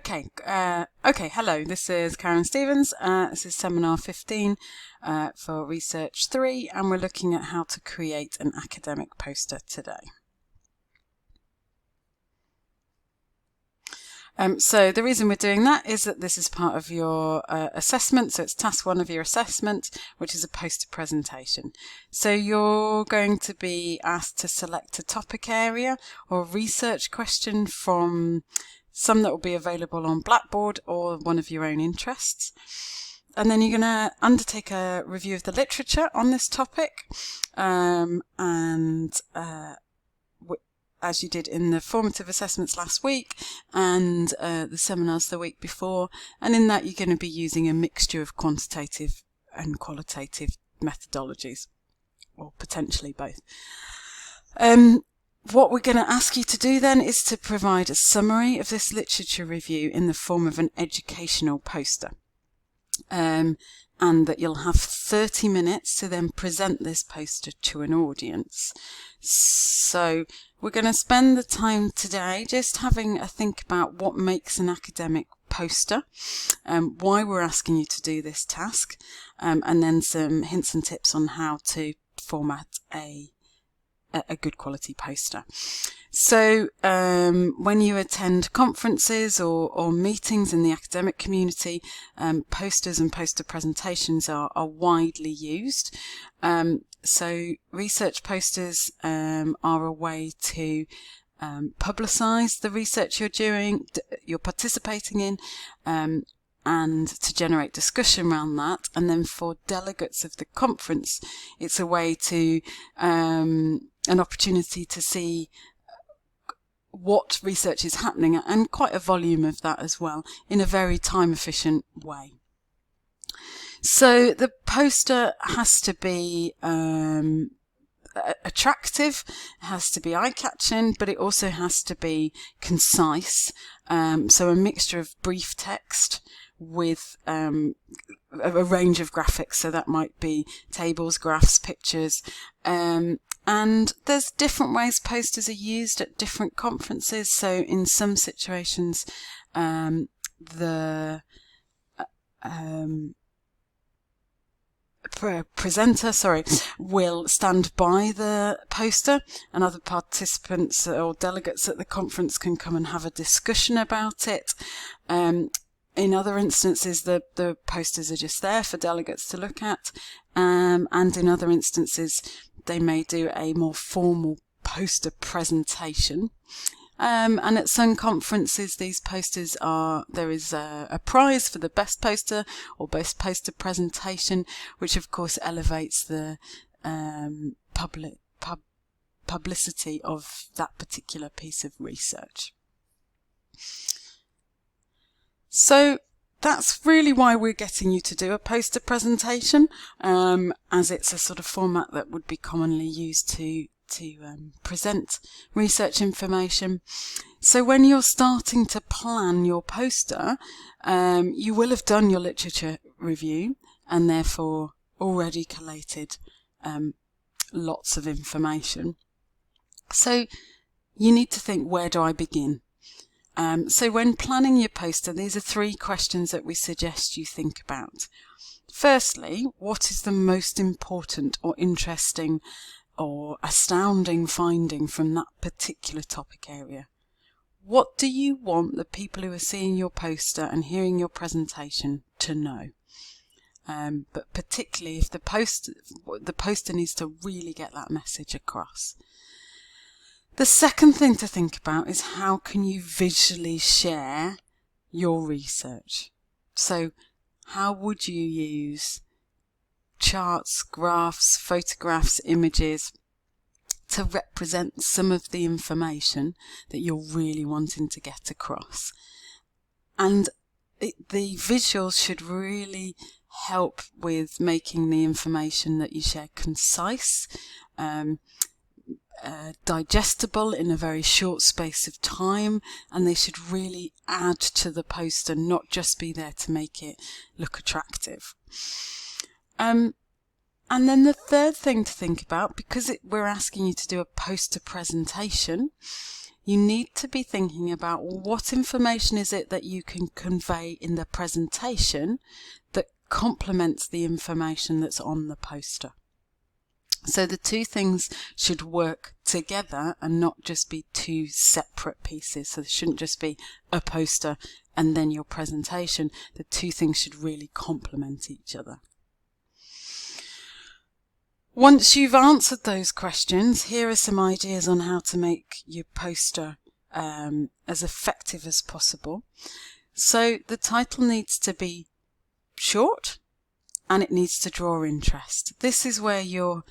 Hello, this is Karen Stevens. This is seminar 15 for Research 3, and we're looking at how to create an academic poster today. So the reason we're doing that is that this is part of your assessment, so it's task 1 of your assessment, which is a poster presentation. So you're going to be asked to select a topic area or research question from some that will be available on Blackboard or one of your own interests. And then you're going to undertake a review of the literature on this topic, as you did in the formative assessments last week and the seminars the week before. And in that, you're going to be using a mixture of quantitative and qualitative methodologies, or potentially both. What we're going to ask you to do then is to provide a summary of this literature review in the form of an educational poster. And that you'll have 30 minutes to then present this poster to an audience. So we're going to spend the time today just having a think about what makes an academic poster, why we're asking you to do this task, and then some hints and tips on how to format a good quality poster. So when you attend conferences or meetings in the academic community, posters and poster presentations are widely used. So research posters are a way to publicise the research you're participating in, and to generate discussion around that. And then for delegates of the conference, it's a way to an opportunity to see what research is happening, and quite a volume of that as well, in a very time efficient way. So the poster has to be attractive, it has to be eye-catching, but it also has to be concise. So a mixture of brief text with a range of graphics, so that might be tables, graphs, pictures, and there's different ways posters are used at different conferences. So in some situations the presenter will stand by the poster, and other participants or delegates at the conference can come and have a discussion about it. In other instances, the posters are just there for delegates to look at, and in other instances, they may do a more formal poster presentation. And at some conferences, these posters there is a prize for the best poster or best poster presentation, which of course elevates the publicity of that particular piece of research. So that's really why we're getting you to do a poster presentation, as it's a sort of format that would be commonly used to present research information. So when you're starting to plan your poster, you will have done your literature review and therefore already collated lots of information. So you need to think, where do I begin? So when planning your poster, these are 3 questions that we suggest you think about. Firstly, what is the most important or interesting or astounding finding from that particular topic area? What do you want the people who are seeing your poster and hearing your presentation to know? But particularly if the poster needs to really get that message across. The second thing to think about is, how can you visually share your research? So how would you use charts, graphs, photographs, images to represent some of the information that you're really wanting to get across? And the visuals should really help with making the information that you share concise, digestible in a very short space of time, and they should really add to the poster, not just be there to make it look attractive. And then the third thing to think about, because we're asking you to do a poster presentation, you need to be thinking about what information is it that you can convey in the presentation that complements the information that's on the poster. So the two things should work together and not just be two separate pieces. So there shouldn't just be a poster and then your presentation. The two things should really complement each other. Once you've answered those questions, here are some ideas on how to make your poster as effective as possible. So the title needs to be short and it needs to draw interest. This is where you're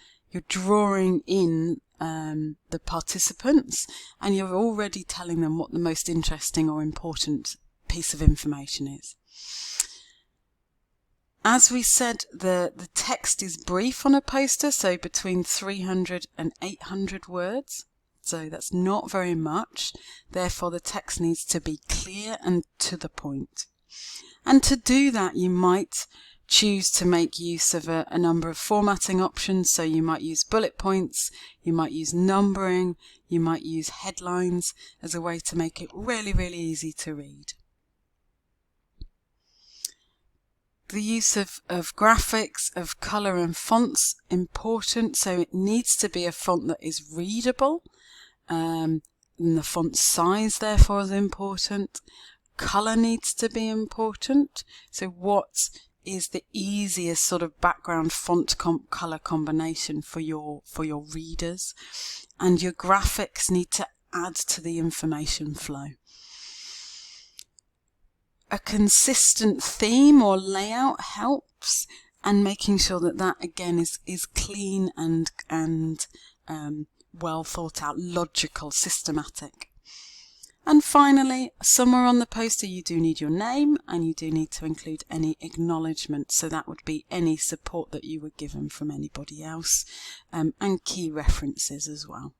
drawing in the participants and you're already telling them what the most interesting or important piece of information is. As we said, the text is brief on a poster, so between 300 and 800 words. So that's not very much. Therefore, the text needs to be clear and to the point. And to do that, you might choose to make use of a number of formatting options. So you might use bullet points, you might use numbering, you might use headlines as a way to make it really, really easy to read. The use of graphics, of colour and fonts, important. So it needs to be a font that is readable. And the font size, therefore, is important. Colour needs to be important. So what is the easiest sort of background font colour combination for your readers? And your graphics need to add to the information flow. A consistent theme or layout helps, and making sure that that again is clean and well thought out, logical, systematic. And finally, somewhere on the poster you do need your name and you do need to include any acknowledgement. So that would be any support that you were given from anybody else, and key references as well.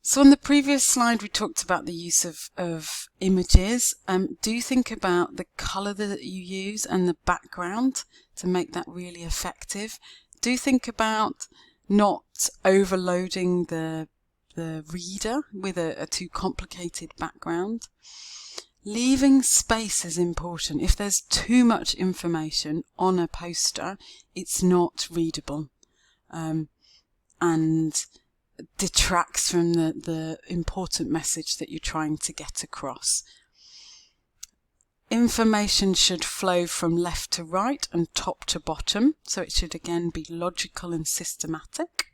So on the previous slide we talked about the use of images. Do think about the colour that you use and the background to make that really effective. Do think about not overloading the reader with a too complicated background. Leaving space is important. If there's too much information on a poster, it's not readable and detracts from the important message that you're trying to get across. Information should flow from left to right and top to bottom, so it should again be logical and systematic.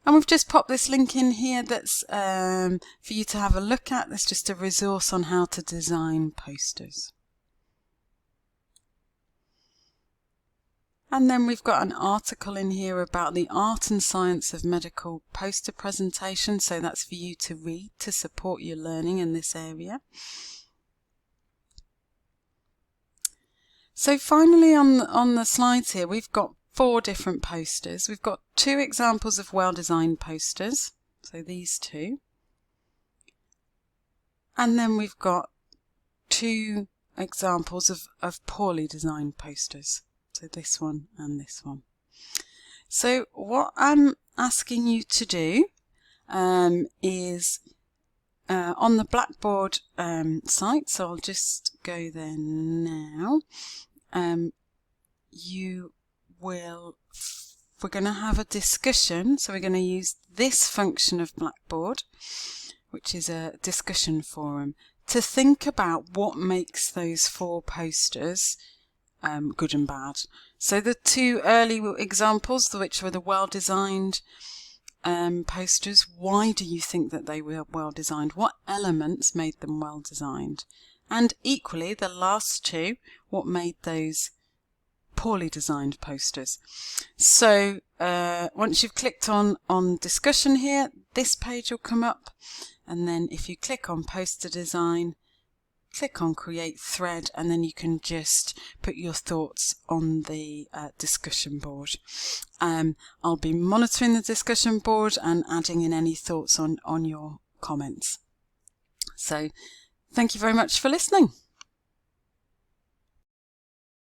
And we've just popped this link in here that's for you to have a look at. That's just a resource on how to design posters. And then we've got an article in here about the art and science of medical poster presentation. So that's for you to read to support your learning in this area. So finally on the slides here, we've got 4 different posters. We've got 2 examples of well-designed posters. So these 2. And then we've got 2 examples of poorly designed posters. So this one and this one. So what I'm asking you to do is on the Blackboard site, so I'll just go there now. We're going to have a discussion, so we're going to use this function of Blackboard, which is a discussion forum, to think about what makes those 4 posters good and bad. So the 2 early examples, which were the well-designed posters, why do you think that they were well-designed? What elements made them well-designed? And equally, the last 2, what made those poorly designed posters? So once you've clicked on discussion here, this page will come up, and then if you click on poster design, click on create thread, and then you can just put your thoughts on the discussion board. I'll be monitoring the discussion board and adding in any thoughts on your comments. So thank you very much for listening.